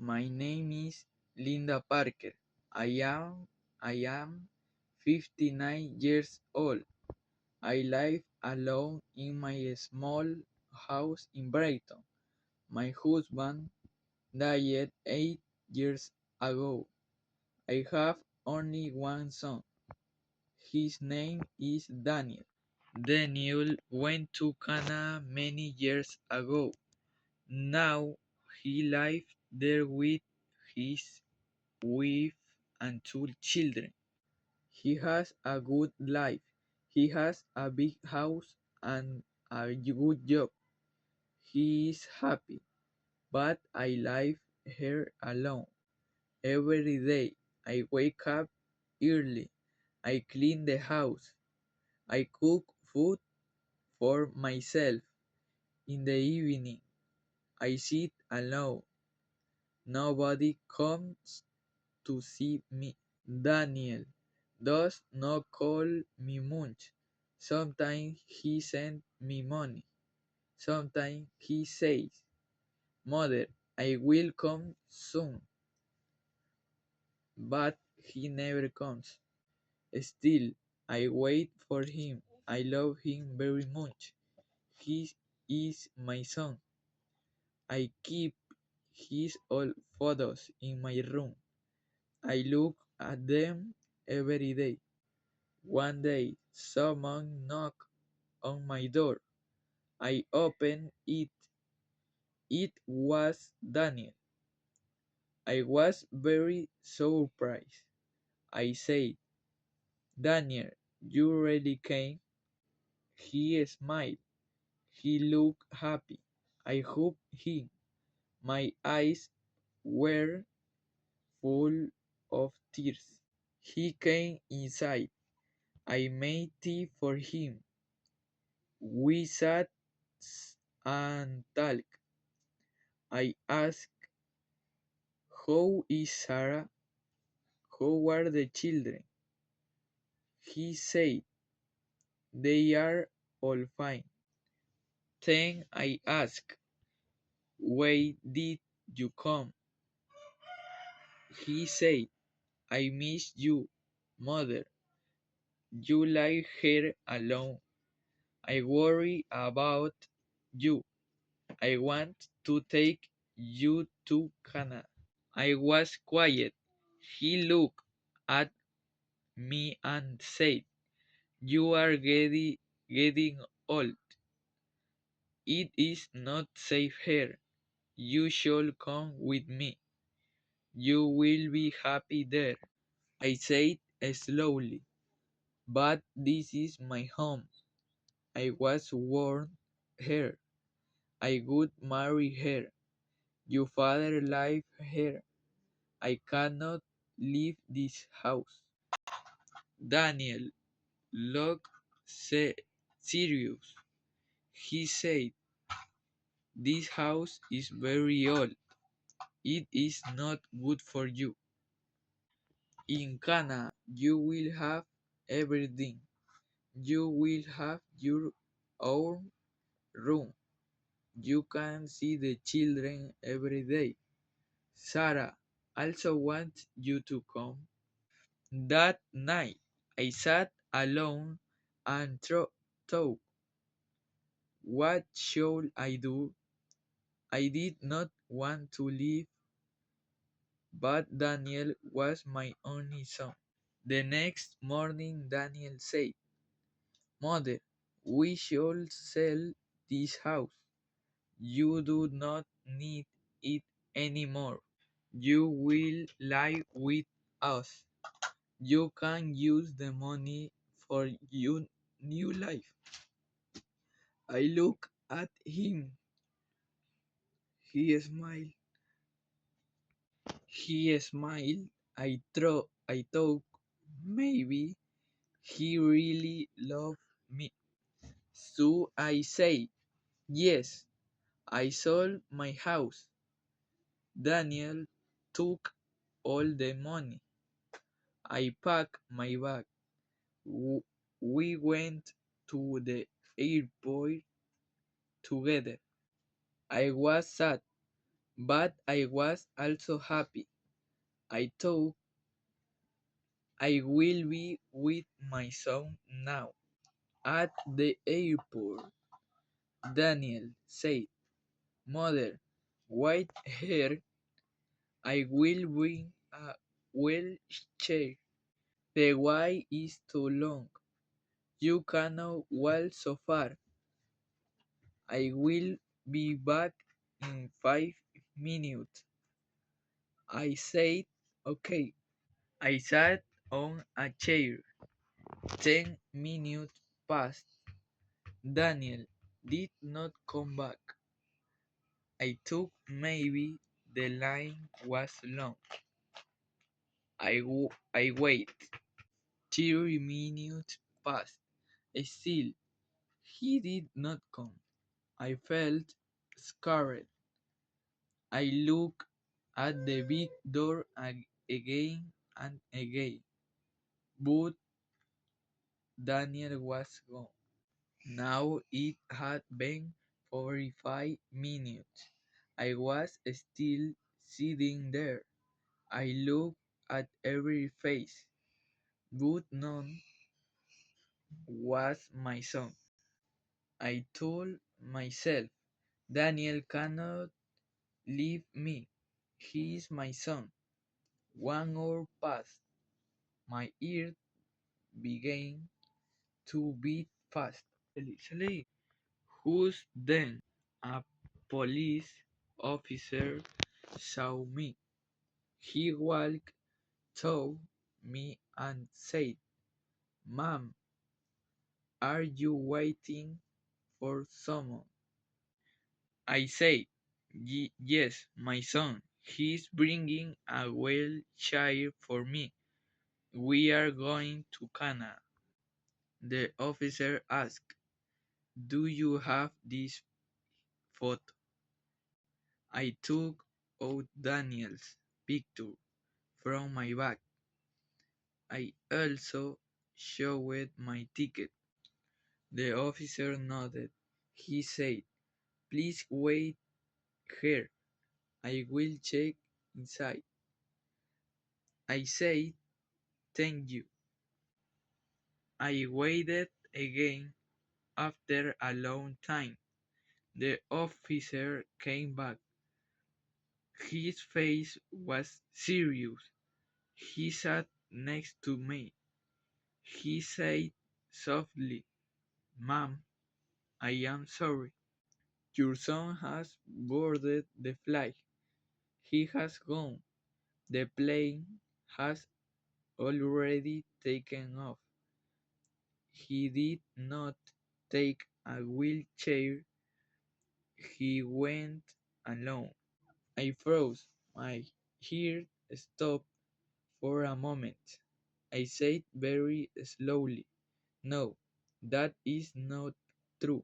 My name is Linda Parker. I am I am 59 years old. I live alone in my small house in Brighton. My husband died 8 years ago. I have only one son. His name is Daniel. Daniel went to Canada many years ago. Now he lives there with his wife and two children. He has a good life. He has a big house and a good job. He is happy, but I live here alone. Every day I wake up early. I clean the house. I cook food for myself. In the evening I sit alone. Nobody comes to see me. Daniel does not call me much. Sometimes he sends me money. Sometimes he says, "Mother, I will come soon," but he never comes. Still, I wait for him. I love him very much. He is my son. I keep his old photos in my room. I look at them every day. One day, someone knocked on my door. I opened it. It was Daniel. I was very surprised. I said, "Daniel, you really came?" He smiled. He looked happy. I hugged him. My eyes were full of tears. He came inside. I made tea for him. We sat and talked. I asked, "How is Sarah? How are the children?" He said, "They are all fine." Then I asked, "Why did you come?" He said, "I miss you, mother. You lie here alone. I worry about you. I want to take you to Canada." I was quiet. He looked at me and said, "You are getting old. It is not safe here. You should come with me. You will be happy there." I said slowly, "But this is my home. I was born here. I would marry here. Your father lives here. I cannot leave this house." Daniel looked serious. He said, "This house is very old. It is not good for you. In Canada, you will have everything. You will have your own room. You can see the children every day. Sarah also wants you to come." That night, I sat alone and thought, what should I do? I did not want to leave, but Daniel was my only son. The next morning, Daniel said, "Mother, we should sell this house. You do not need it anymore. You will live with us. You can use the money for your new life." I looked at him. He smiled. He smiled. I thought maybe he really loved me. So I said, "Yes." I sold my house. Daniel took all the money. I packed my bag. We went to the airport together. I was sad, But I was also happy. I thought I will be with my son now. At the airport, Daniel said, Mother, wait here. I will bring a wheelchair. The way is too long. You cannot walk so far. I will be back in 5 minutes. I said, okay. I sat on a chair. 10 minutes passed. Daniel did not come back. I thought maybe the line was long. I waited. 3 minutes passed. Still, he did not come. I felt scared. I looked at the big door again and again, but Daniel was gone. Now it had been 45 minutes. I was still sitting there. I looked at every face, but none was my son. I told myself, Daniel cannot leave me. He is my son. 1 hour passed. My ears began to beat fast. Who's then? A police officer saw me. He walked toward me and said, Ma'am, are you waiting for someone? I said, Yes, my son. He's bringing a wheelchair for me. We are going to Canada. The officer asked, Do you have this photo? I took out Daniel's picture from my bag. I also showed my ticket. The officer nodded. He said, Please wait here. I will check inside. I said, Thank you. I waited again. After a long time, the officer came back. His face was serious. He sat next to me. He said softly, Ma'am, I am sorry. Your son has boarded the flight. He has gone. The plane has already taken off. He did not take a wheelchair. He went alone. I froze. My heart stopped for a moment. I said very slowly, No, that is not true.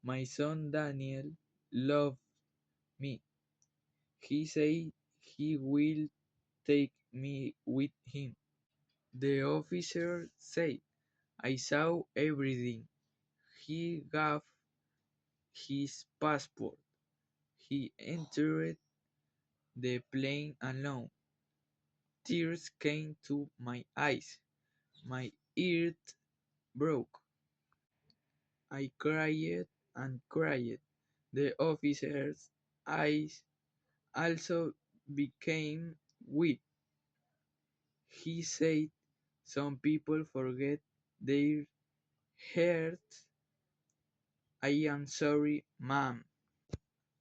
My son Daniel loves me. He said he will take me with him. The officer said, I saw everything. He gave his passport. He entered the plane alone. Tears came to my eyes. My heart broke. I cried and cried. The officer's eyes also became wet. He said, Some people forget their hearts. I am sorry, ma'am.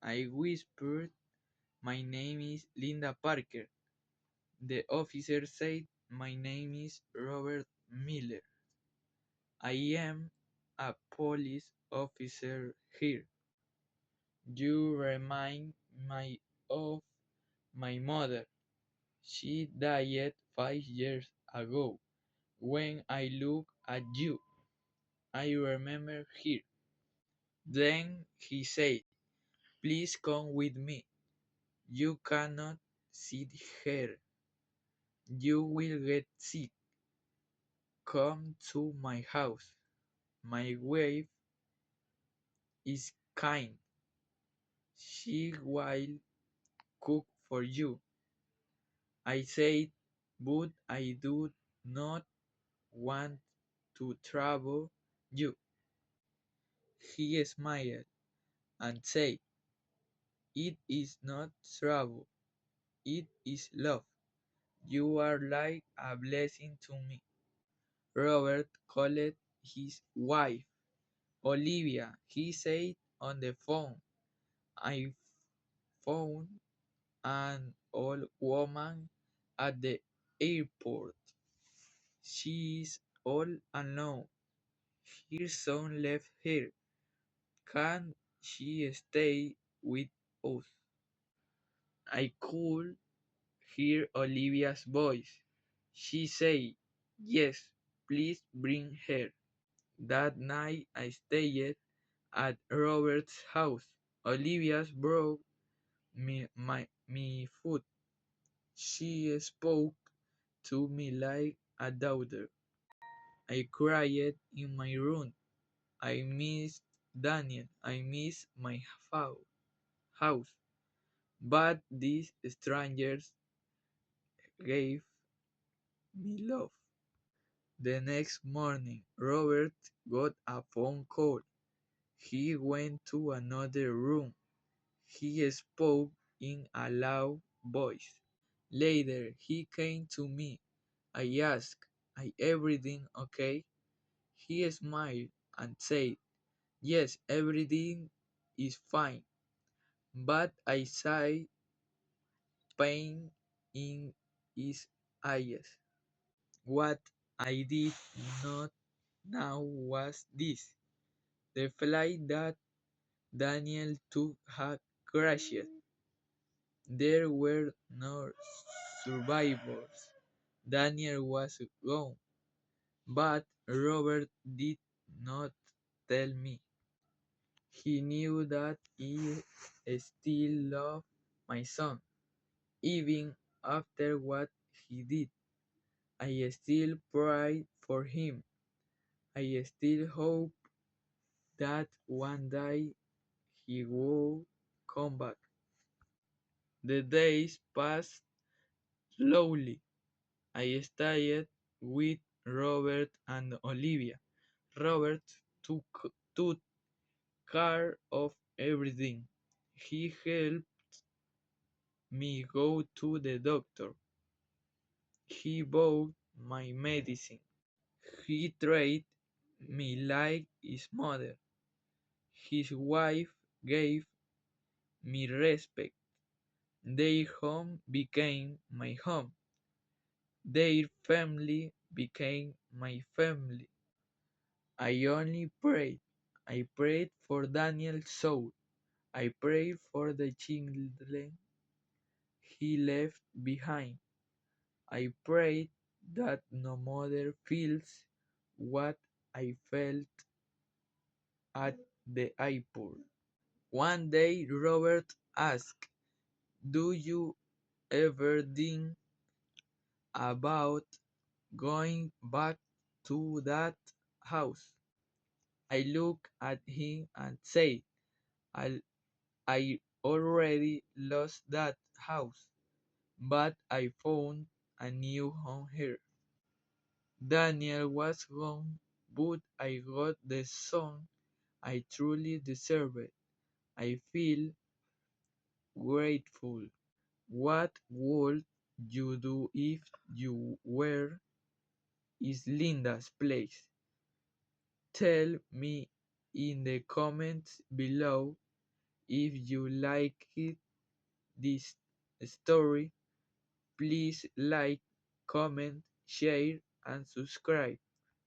I whispered, My name is Linda Parker. The officer said, My name is Robert Miller. I am a police officer here. You remind me of my mother. She died 5 years ago. When I look at you, I remember her. Then he said, Please come with me. You cannot sit here. You will get sick. Come to my house. My wife is kind. She will cook for you. I said, but I do not want to trouble you. He smiled and said, it is not trouble, it is love. You are like a blessing to me. Robert called his wife, Olivia. He said on the phone, I found an old woman at the airport. She is all alone. Her son left her. Can she stay with us? I could hear Olivia's voice. She said, yes, please bring her. That night I stayed at Robert's house. Olivia brought me food. She spoke to me like a daughter. I cried in my room. I missed Daniel. I missed my house. But these strangers gave me love. The next morning, Robert got a phone call. He went to another room. He spoke in a loud voice. Later, he came to me. I asked, "Is everything okay?" He smiled and said, "Yes, everything is fine." But I saw pain in his eyes. What I did not know was this: the flight that Daniel took had crashed. There were no survivors. Daniel was gone, but Robert did not tell me. He knew that he still loved my son, even after what he did. I still prayed for him. I still hope that one day he will come back. The days passed slowly. I stayed with Robert and Olivia. Robert took care of everything. He helped me go to the doctor. He bought my medicine. He treated me like his mother. His wife gave me respect. Their home became my home. Their family became my family. I only prayed. I prayed for Daniel's soul. I prayed for the children he left behind. I prayed that no mother feels what I felt at the airport. One day Robert asked, do you ever think about going back to that house? I looked at him and said, I, I already lost that house, but I found a new home here. Daniel was gone, but I got the son I truly deserved. I feel grateful. What would you do if you were in Linda's place? Tell me in the comments below. If you liked this story, please like, comment, share, and subscribe.